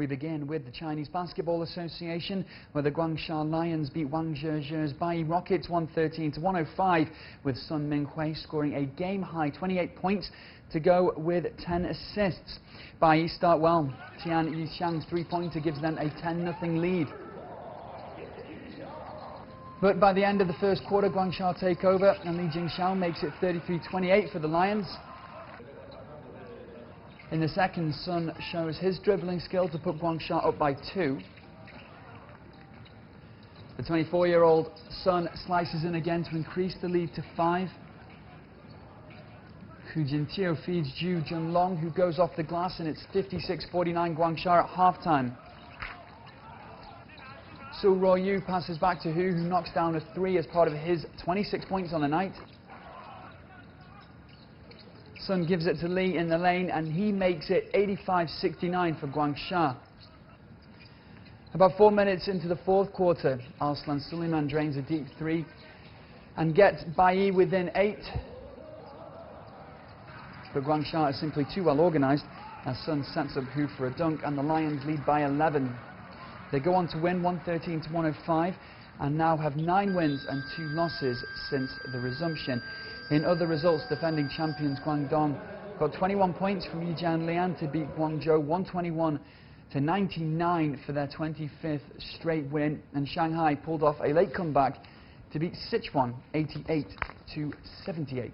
We begin with the Chinese Basketball Association, where the Guangsha Lions beat Guangzhou's Bayi Rockets 113-105, with Sun Minghui scoring a game-high 28 points to go with 10 assists. Bayi start well. Tian Yixiang's three-pointer gives them a 10-0 lead. But by the end of the first quarter, Guangsha take over, and Li Jingxiao makes it 33-28 for the Lions. In the second, Sun shows his dribbling skill to put Guangsha up by 2. The 24-year-old Sun slices in again to increase the lead to 5. Hu Jintio feeds Zhu Junlong, who goes off the glass, and it's 56-49 Guangsha at halftime. Su Ruoyu passes back to Hu, who knocks down a 3 as part of his 26 points on the night. Sun gives it to Li in the lane, and he makes it 85-69 for Guangsha. About 4 minutes into the fourth quarter, Arslan Suleiman drains a deep 3 and gets Bayi within 8. But Guangsha is simply too well organised as Sun sets up Hu for a dunk, and the Lions lead by 11. They go on to win 113-105 and now have 9 wins and 2 losses since the resumption. In other results, defending champions Guangdong got 21 points from Yijianlian to beat Guangzhou 121-99 for their 25th straight win, and Shanghai pulled off a late comeback to beat Sichuan 88-78.